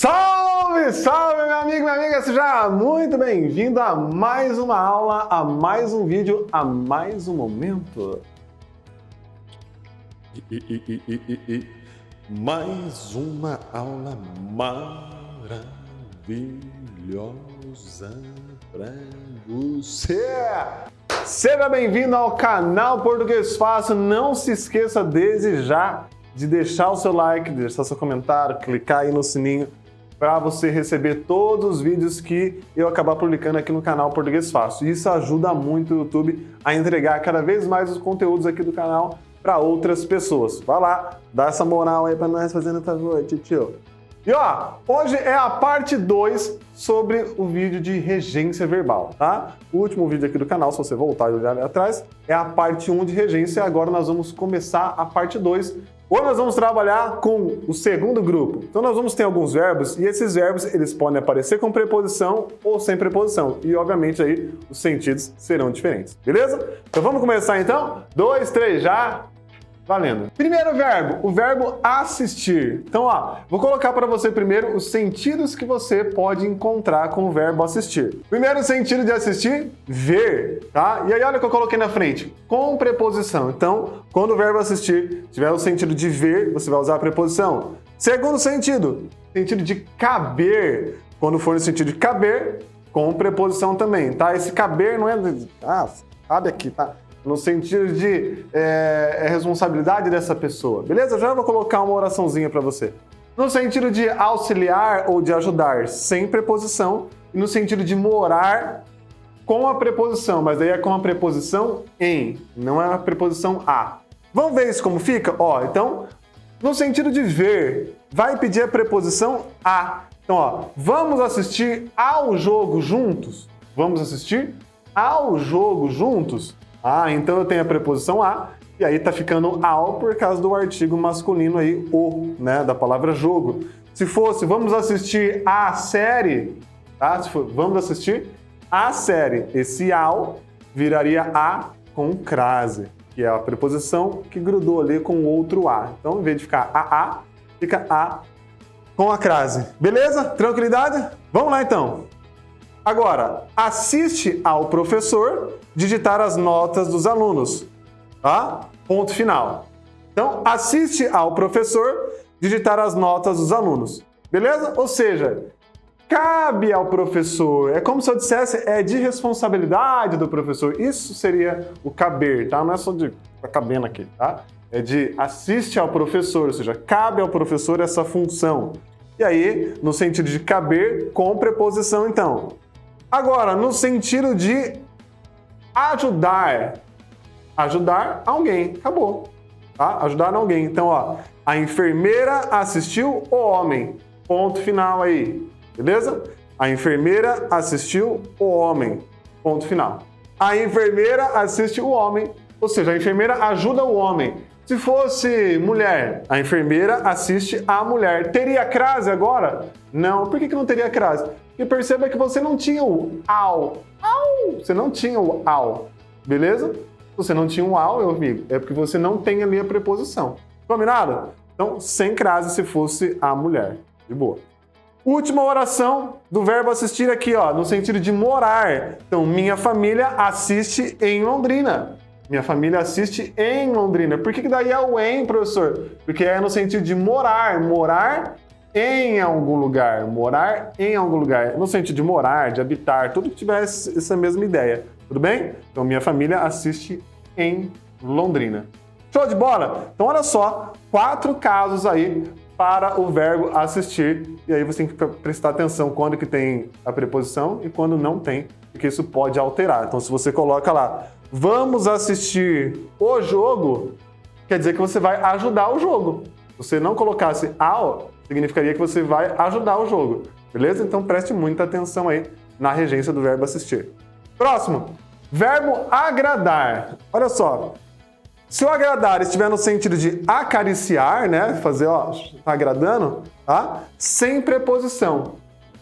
Salve, salve, meu amigo, minha amiga! Seja muito bem-vindo a mais uma aula, a mais um vídeo, a mais um momento. Mais uma aula maravilhosa para você! Seja bem-vindo ao canal Português Fácil. Não se esqueça desde já de deixar o seu like, de deixar seu comentário, clicar aí no sininho para você receber todos os vídeos que eu acabar publicando aqui no canal Português Fácil. Isso ajuda muito o YouTube a entregar cada vez mais os conteúdos aqui do canal para outras pessoas. Vai lá, dá essa moral aí para nós, fazendo favor, tio. E ó, hoje é a parte 2 sobre o vídeo de regência verbal, tá? O último vídeo aqui do canal, se você voltar e olhar ali atrás, é a parte 1 de regência. Agora nós vamos começar a parte 2. Hoje nós vamos trabalhar com o segundo grupo. Então nós vamos ter alguns verbos e esses verbos eles podem aparecer com preposição ou sem preposição. E obviamente aí os sentidos serão diferentes, beleza? Então vamos começar então? 2, 3, já! Valendo. Primeiro verbo, o verbo assistir. Então, ó, vou colocar para você primeiro os sentidos que você pode encontrar com o verbo assistir. Primeiro sentido de assistir, ver, tá? E aí olha o que eu coloquei na frente, com preposição. Então, quando o verbo assistir tiver o sentido de ver, você vai usar a preposição. Segundo sentido de caber. Quando for no sentido de caber, com preposição também, tá? Esse caber não é... cabe aqui, tá? No sentido de responsabilidade dessa pessoa, beleza? Já vou colocar uma oraçãozinha para você. No sentido de auxiliar ou de ajudar, sem preposição. E no sentido de morar, com a preposição, mas daí é com a preposição em, não é a preposição a. Vamos ver isso como fica? Ó, então, no sentido de ver, vai pedir a preposição a. Então, ó, vamos assistir ao jogo juntos? Vamos assistir ao jogo juntos? Ah, então eu tenho a preposição a, e aí tá ficando ao por causa do artigo masculino aí, o, né, da palavra jogo. Se fosse, vamos assistir a série, tá? Se for, vamos assistir a série. Esse ao viraria a com crase, que é a preposição que grudou ali com o outro a. Então, em vez de ficar a, fica a com a crase. Beleza? Tranquilidade? Vamos lá, então. Agora, assiste ao professor digitar as notas dos alunos, tá? Ponto final. Então, assiste ao professor digitar as notas dos alunos, beleza? Ou seja, cabe ao professor, é como se eu dissesse, é de responsabilidade do professor. Isso seria o caber, tá? Não é só de tá cabendo aqui, tá? É de assiste ao professor, ou seja, cabe ao professor essa função. E aí, no sentido de caber, com preposição, então. Agora, no sentido de ajudar alguém, acabou, tá? Ajudar alguém. Então, ó, a enfermeira assistiu o homem, ponto final aí, beleza? A enfermeira assistiu o homem, ponto final. A enfermeira assiste o homem, ou seja, a enfermeira ajuda o homem. Se fosse mulher, a enfermeira assiste a mulher. Teria crase agora? Não. Por que não teria crase? Porque perceba que você não tinha o ao. Você não tinha o ao. Beleza? Você não tinha o ao, meu amigo. É porque você não tem ali a preposição. Combinado? Então, sem crase se fosse a mulher. De boa. Última oração do verbo assistir aqui, ó, no sentido de morar. Então, minha família assiste em Londrina. Minha família assiste em Londrina. Por que daí é o em, professor? Porque é no sentido de morar. Morar em algum lugar. Morar em algum lugar. No sentido de morar, de habitar, tudo que tiver essa mesma ideia. Tudo bem? Então, minha família assiste em Londrina. Show de bola? Então, olha só. 4 casos aí para o verbo assistir. E aí você tem que prestar atenção quando que tem a preposição e quando não tem, porque isso pode alterar. Então, se você coloca lá, vamos assistir o jogo, quer dizer que você vai ajudar o jogo. Se você não colocasse ao, significaria que você vai ajudar o jogo. Beleza? Então preste muita atenção aí na regência do verbo assistir. Próximo, verbo agradar. Olha só, se o agradar estiver no sentido de acariciar, né? Fazer, ó, tá agradando, tá? Sem preposição.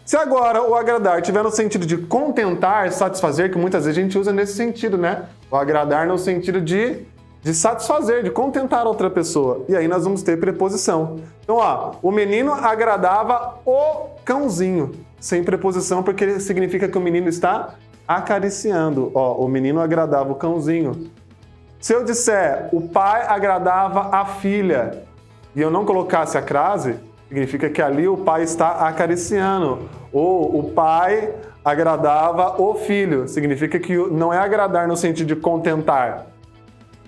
Se agora o agradar estiver no sentido de contentar, satisfazer, que muitas vezes a gente usa nesse sentido, né? O agradar no sentido de de satisfazer, de contentar outra pessoa. E aí nós vamos ter preposição. Então, ó, o menino agradava o cãozinho, sem preposição, porque significa que o menino está acariciando. Ó, o menino agradava o cãozinho. Se eu disser o pai agradava a filha e eu não colocasse a crase, significa que ali o pai está acariciando. Ou o pai agradava o filho, significa que não é agradar no sentido de contentar,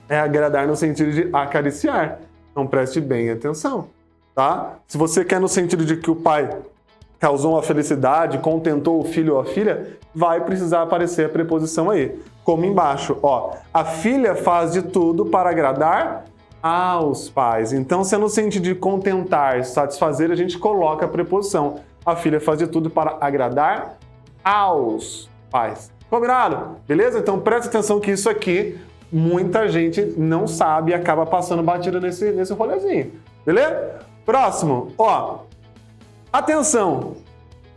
é agradar no sentido de acariciar. Então preste bem atenção, tá? Se você quer no sentido de que o pai causou uma felicidade, contentou o filho ou a filha, vai precisar aparecer a preposição aí. Como embaixo, ó, a filha faz de tudo para agradar aos pais. Então, se é no sentido de contentar, satisfazer, a gente coloca a preposição. A filha faz de tudo para agradar aos pais. Combinado? Beleza? Então, presta atenção que isso aqui muita gente não sabe e acaba passando batida nesse rolezinho. Beleza? Próximo, ó. Atenção!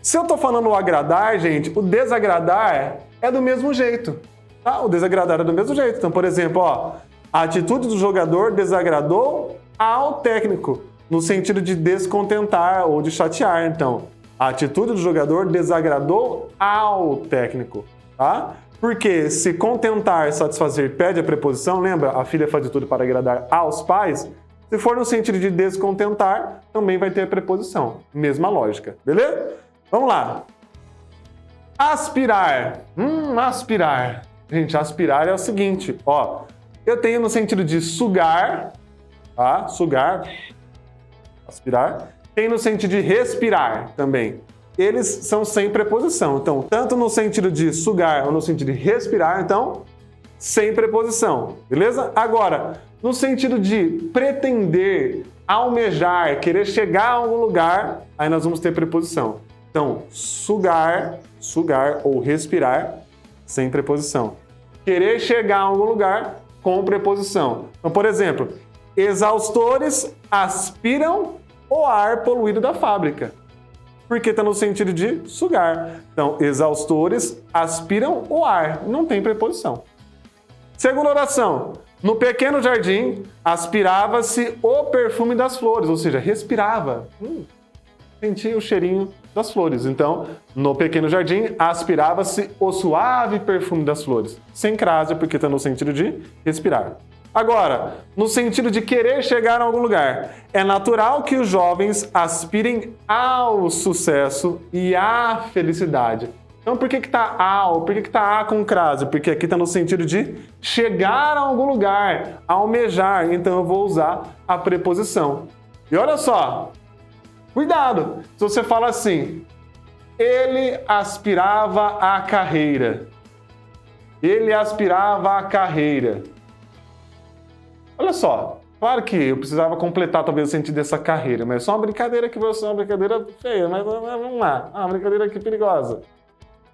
Se eu tô falando o agradar, gente, o desagradar é do mesmo jeito. Tá? O desagradar é do mesmo jeito. Então, por exemplo, ó, a atitude do jogador desagradou ao técnico, no sentido de descontentar ou de chatear. Então, a atitude do jogador desagradou ao técnico, tá? Porque se contentar, satisfazer pede a preposição, lembra? A filha faz de tudo para agradar aos pais. Se for no sentido de descontentar, também vai ter a preposição. Mesma lógica, beleza? Vamos lá. Aspirar. Aspirar. Gente, aspirar é o seguinte, ó. Eu tenho no sentido de sugar, tá? Sugar, aspirar. Tem no sentido de respirar também. Eles são sem preposição. Então, tanto no sentido de sugar ou no sentido de respirar, então, sem preposição, beleza? Agora, no sentido de pretender, almejar, querer chegar a algum lugar, aí nós vamos ter preposição. Então, sugar ou respirar, sem preposição. Querer chegar a algum lugar, com preposição. Então, por exemplo, exaustores aspiram o ar poluído da fábrica. Porque está no sentido de sugar. Então, exaustores aspiram o ar. Não tem preposição. Segunda oração. No pequeno jardim, aspirava-se o perfume das flores, ou seja, respirava. Sentia o cheirinho das flores. Então, no pequeno jardim, aspirava-se o suave perfume das flores. Sem crase, porque está no sentido de respirar. Agora, no sentido de querer chegar a algum lugar, é natural que os jovens aspirem ao sucesso e à felicidade. Então, por que está ao? Por que está a com crase? Porque aqui está no sentido de chegar a algum lugar, almejar. Então, eu vou usar a preposição. E olha só, cuidado! Se você fala assim, ele aspirava à carreira. Ele aspirava à carreira. Olha só, claro que eu precisava completar talvez o sentido dessa carreira, mas é só uma brincadeira que vai ser uma brincadeira feia, mas vamos lá, uma brincadeira aqui perigosa.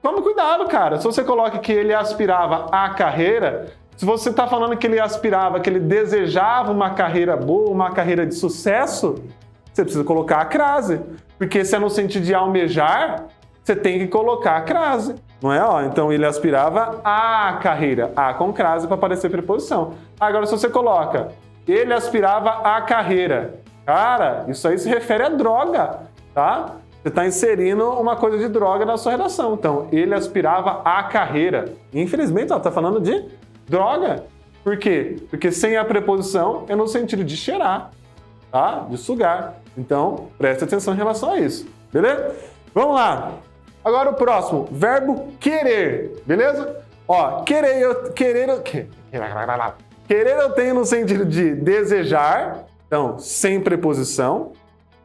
Tome cuidado, cara, se você coloca que ele aspirava à carreira, se você está falando que ele aspirava, que ele desejava uma carreira boa, uma carreira de sucesso, você precisa colocar a crase, porque se é no sentido de almejar, você tem que colocar a crase, não é? Ó, então ele aspirava à carreira, a com crase para aparecer preposição. Agora se você coloca, ele aspirava à carreira, cara, isso aí se refere a droga, tá? Você está inserindo uma coisa de droga na sua redação. Então, ele aspirava à carreira. E, infelizmente, está falando de droga. Por quê? Porque sem a preposição é no sentido de cheirar, tá? De sugar. Então, preste atenção em relação a isso, beleza? Vamos lá. Agora o próximo, verbo querer, beleza? Ó, querer eu tenho no sentido de desejar, então, sem preposição.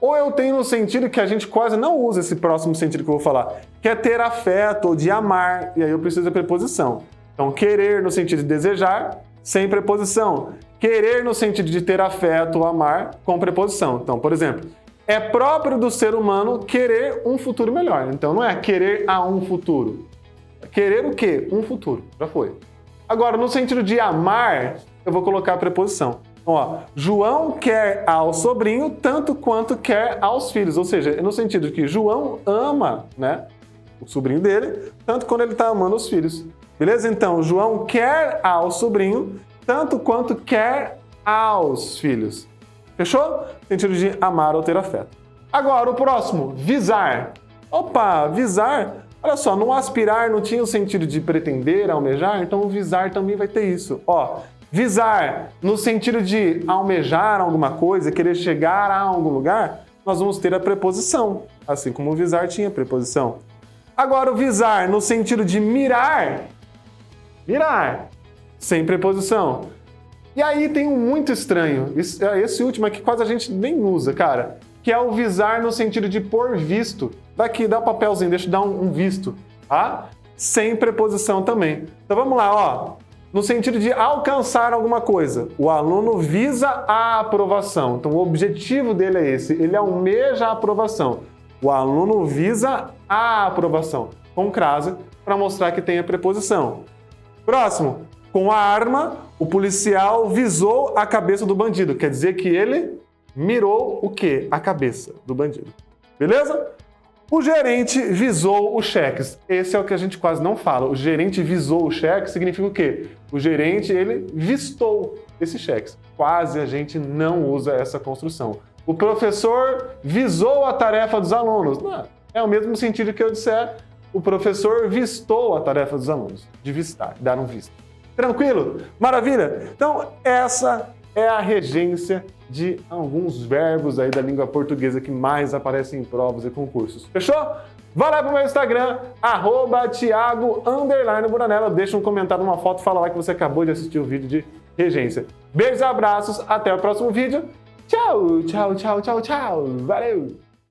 Ou eu tenho no sentido que a gente quase não usa esse próximo sentido que eu vou falar, que é ter afeto ou de amar, e aí eu preciso da preposição. Então, querer no sentido de desejar, sem preposição. Querer no sentido de ter afeto ou amar, com preposição. Então, por exemplo, é próprio do ser humano querer um futuro melhor. Então, não é querer a um futuro. Querer o quê? Um futuro. Já foi. Agora, no sentido de amar, eu vou colocar a preposição. Ó, João quer ao sobrinho tanto quanto quer aos filhos. Ou seja, no sentido de que João ama, né, o sobrinho dele, tanto quanto ele está amando os filhos. Beleza? Então, João quer ao sobrinho tanto quanto quer aos filhos. Fechou? Sentido de amar ou ter afeto. Agora, o próximo, visar. Opa, visar. Olha só, no aspirar não tinha o sentido de pretender, almejar, então o visar também vai ter isso. Ó, visar no sentido de almejar alguma coisa, querer chegar a algum lugar, nós vamos ter a preposição, assim como o visar tinha preposição. Agora, o visar no sentido de mirar, sem preposição. E aí tem um muito estranho, esse último aqui quase a gente nem usa, cara, que é o visar no sentido de pôr visto. Daqui, dá o papelzinho, deixa eu dar um visto, tá? Sem preposição também. Então vamos lá, ó. No sentido de alcançar alguma coisa, o aluno visa a aprovação. Então o objetivo dele é esse, ele almeja a aprovação. O aluno visa a aprovação, com crase, para mostrar que tem a preposição. Próximo, com a arma, o policial visou a cabeça do bandido. Quer dizer que ele mirou o quê? A cabeça do bandido. Beleza? O gerente visou os cheques. Esse é o que a gente quase não fala. O gerente visou o cheque significa o quê? O gerente, ele vistou esses cheques. Quase a gente não usa essa construção. O professor visou a tarefa dos alunos. Não, é o mesmo sentido que eu disser, o professor vistou a tarefa dos alunos. De vistar, dar um visto. Tranquilo? Maravilha? Então, essa é a regência de alguns verbos aí da língua portuguesa que mais aparecem em provas e concursos. Fechou? Vai lá pro meu Instagram, @Thiago_Buranella. Deixa um comentário, uma foto, fala lá que você acabou de assistir o vídeo de regência. Beijos e abraços, até o próximo vídeo. Tchau, tchau, tchau, tchau, tchau. Valeu!